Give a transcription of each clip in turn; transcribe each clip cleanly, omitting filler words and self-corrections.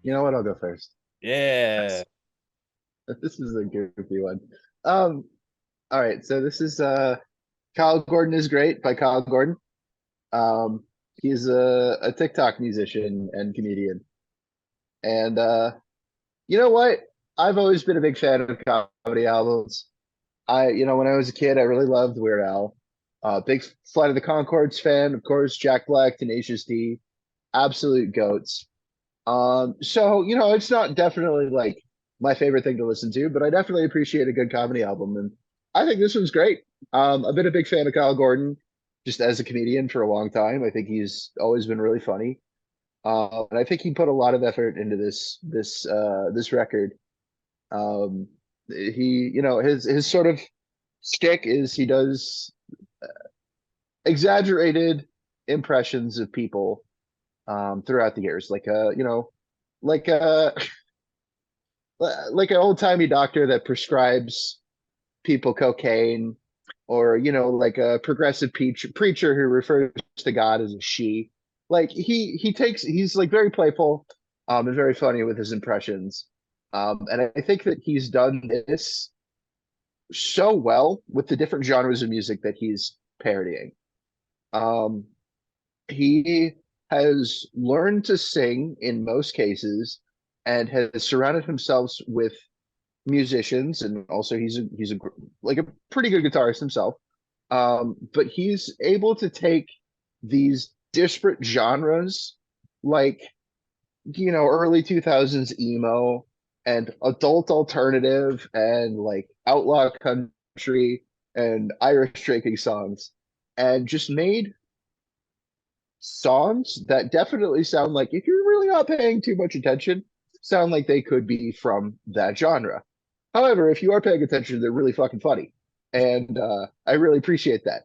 You know what? I'll go first. Yeah. This is a goofy one. Um, all right, so this is Kyle Gordon is Great by Kyle Gordon. Um, he's a TikTok musician and comedian. And you know what? I've always been a big fan of comedy albums. When I was a kid, I really loved Weird Al. Big Flight of the Conchords fan, of course, Jack Black, Tenacious D, absolute goats. So it's not definitely like my favorite thing to listen to, but I definitely appreciate a good comedy album, and I think this one's great. I've been a big fan of Kyle Gordon just as a comedian for a long time. I think he's always been really funny, and I think he put a lot of effort into this record. His sort of shtick is he does exaggerated impressions of people throughout the years, like a like an old timey doctor that prescribes people cocaine, or like a progressive preacher who refers to God as a she. Like he's like very playful, and very funny with his impressions. And I think that he's done this so well with the different genres of music that he's parodying. Um, he has learned to sing in most cases and has surrounded himself with musicians, and also like a pretty good guitarist himself. But he's able to take these disparate genres, like early 2000s emo and adult alternative and like outlaw country and Irish drinking songs, and just made songs that definitely sound like, if you're really not paying too much attention, sound like they could be from that genre. However, if you are paying attention, they're really fucking funny, and I really appreciate that.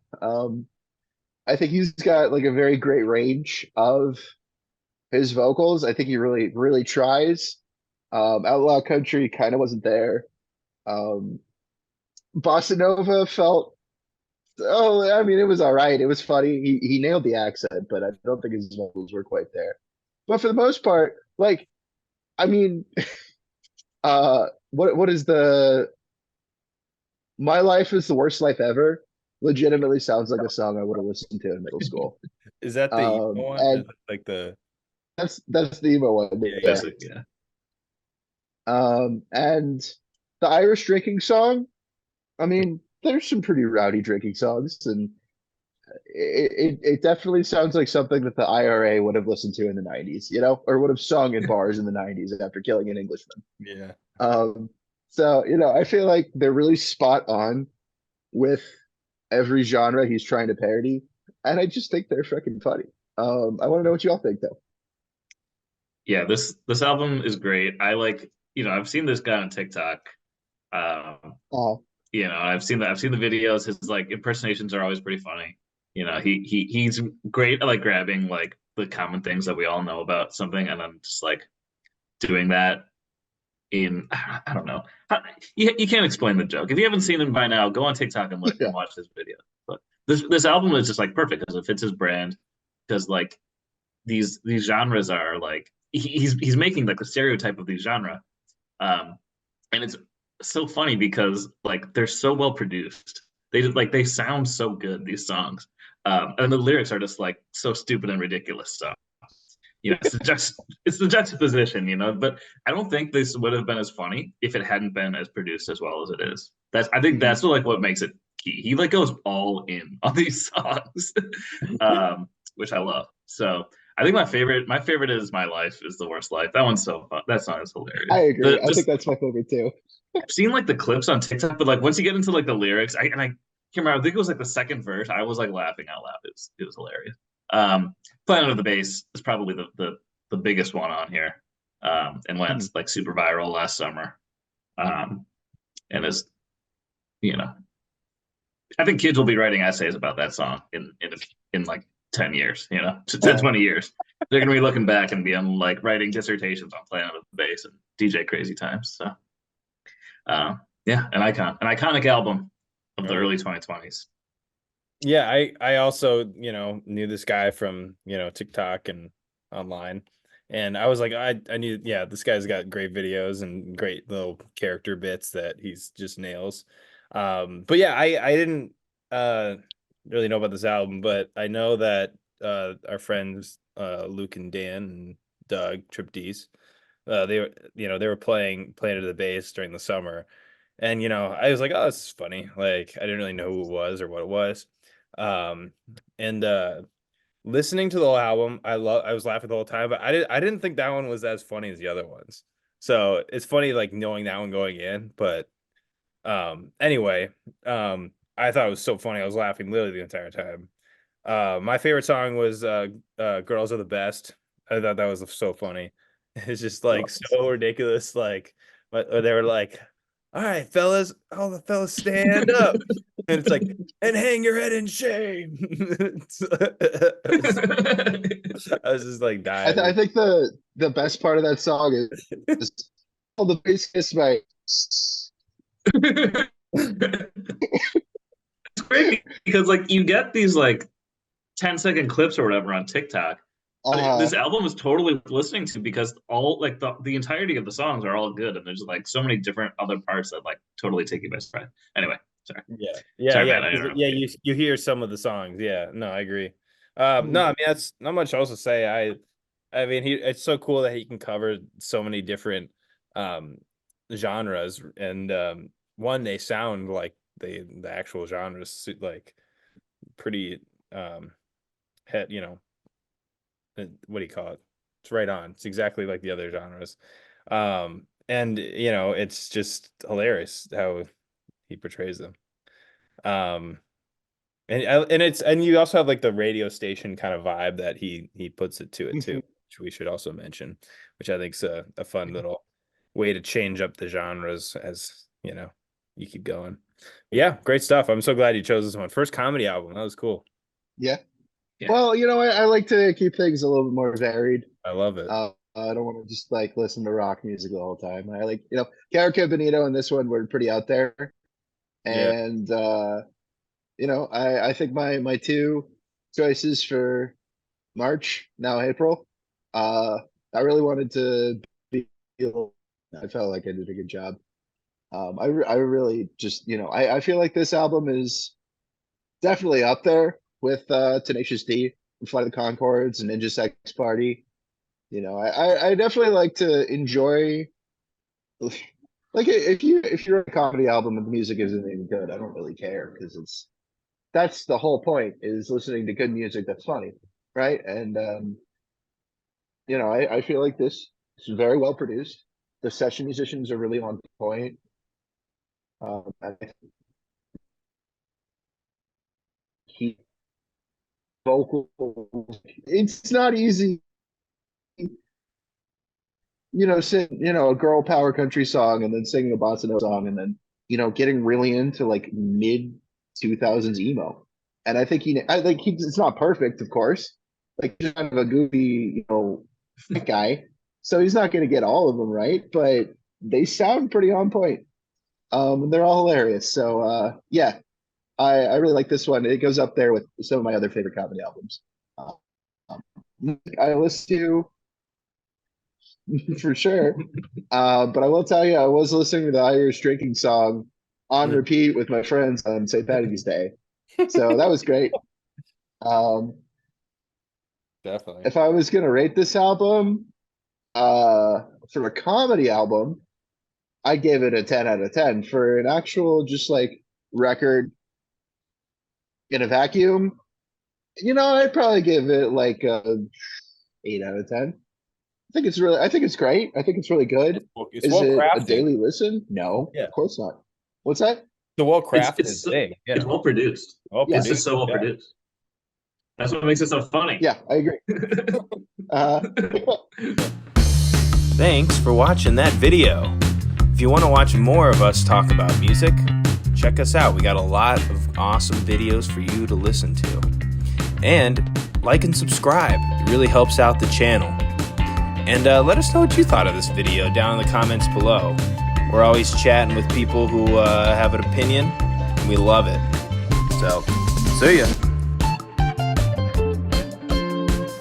I think he's got like a very great range of his vocals. I think he really, really tries. Outlaw Country kind of wasn't there. Um, Bossa Nova felt, oh, I mean, it was all right. It was funny. He nailed the accent, but I don't think his vocals were quite there. But for the most part, like, I mean, what is the My Life is the Worst Life Ever? Legitimately sounds like a song I would have listened to in middle school. Is that the emo one? Is And it like the that's the emo one. yeah, yeah. Yeah. Classic, yeah. And the Irish drinking song, I mean, there's some pretty rowdy drinking songs, and it definitely sounds like something that the IRA would have listened to in the 90s, or would have sung in bars in the 90s after killing an Englishman. Yeah. Um, so, I feel like they're really spot on with every genre he's trying to parody, and I just think they're freaking funny. I want to know what y'all think, though. Yeah, this album is great. I like, I've seen this guy on TikTok. Um, Uh, I've seen the videos. His like impersonations are always pretty funny. He's great at like grabbing like the common things that we all know about something and then just like doing that in I don't know. You can't explain the joke. If you haven't seen him by now, go on TikTok and look yeah. and watch this video. But this album is just like perfect because it fits his brand. Because like these genres are like he's making like the stereotype of these genre. Um, and it's so funny because like they're so well produced. They sound so good, these songs. And the lyrics are just like so stupid and ridiculous. So it's the juxtaposition, but I don't think this would have been as funny if it hadn't been as produced as well as it is. I think Mhm. that's like what makes it key. He like goes all in on these songs, which I love. So I think my favorite is My Life is the Worst Life. That one's so fun. That song is I hilarious. agree. I think that's my favorite too. I've seen like the clips on TikTok, but like once you get into like the lyrics, I can't remember. I think it was like the second verse. I was like laughing out loud. It was hilarious. Planet of the Bass is probably the biggest one on here, and went Mhm. like super viral last summer. Um, and is you know, I think kids will be writing essays about that song in like 10 years. 10, Uh, 20 years. They're gonna be looking back and be on like writing dissertations on Planet of the Bass and DJ Crazy Times. So. Yeah, an iconic album of the Right. early 2020s. Yeah, I also, knew this guy from, TikTok and online. And I was like, I knew, yeah, this guy's got great videos and great little character bits that he's just nails. But yeah, I didn't really know about this album, but I know that our friends Luke and Dan and Doug Trip D's, they were, they were playing Planet of the Bass during the summer. And I was like, oh, this is funny. Like, I didn't really know who it was or what it was. And listening to the whole album, I was laughing the whole time, but I didn't think that one was as funny as the other ones. So it's funny like knowing that one going in, but anyway, I thought it was so funny. I was laughing literally the entire time. My favorite song was Girls Are the Best. I thought that was so funny. It's just like so ridiculous. Like, but they were like, all right, fellas, all the fellas stand up. And it's like, and hang your head in shame. I was just like dying. I think the best part of that song is all the bass kiss by. It's great because like you get these like 10-second clips or whatever on TikTok. This album is totally worth listening to because all like the entirety of the songs are all good, and there's like so many different other parts that like totally take you by surprise. Anyway, sorry. Sorry, man, you hear some of the songs. Yeah, no, I agree. No, I mean that's not much else to say. I mean it's so cool that he can cover so many different genres, and one, they sound like the actual genres, like pretty what do you call it? It's right on. It's exactly like the other genres. And it's just hilarious how he portrays them. And you also have like the radio station kind of vibe that he puts it to it too, which we should also mention, which I think is a fun little way to change up the genres as you keep going. Yeah, great stuff. I'm so glad you chose this one. First comedy album. That was cool. Yeah. Well, I like to keep things a little bit more varied. I love it. I don't want to just like listen to rock music the whole time. I like, Carica Benito and this one were pretty out there. And I think my two choices for March, now April, I really wanted to be, I felt like I did a good job. I really just, I feel like this album is definitely up there with Tenacious D and Flight of the Conchords and Ninja Sex Party. I definitely like to enjoy, like, if you're a comedy album and the music isn't even good, I don't really care, because that's the whole point, is listening to good music that's funny, right? And I feel like this is very well produced. The session musicians are really on point. Vocals, it's not easy, sing, a girl power country song and then singing a bossa nova song and then, getting really into like mid 2000s emo. And I think it's not perfect, of course. Like, he's kind of a goofy, guy. So he's not going to get all of them right, but they sound pretty on point. And they're all hilarious. So, yeah, I really like this one. It goes up there with some of my other favorite comedy albums. I listen to for sure. But I will tell you, I was listening to the Irish drinking song on repeat with my friends on St. Patrick's Day. So that was great. Definitely. If I was going to rate this album, for a comedy album, I gave it a 10 out of 10. For an actual just like record in a vacuum, I'd probably give it like a 8 out of 10. I think it's great. I think it's really good. It's Is well it crafted. a daily listen? No, Yeah. Of course not. What's that? The well crafted thing. It's well produced. It's just so well produced. That's what makes it so funny. Yeah, I agree. Thanks for watching that video. If you want to watch more of us talk about music, check us out. We got a lot of awesome videos for you to listen to. And like and subscribe. It really helps out the channel. And let us know what you thought of this video down in the comments below. We're always chatting with people who have an opinion, and we love it. So, see ya.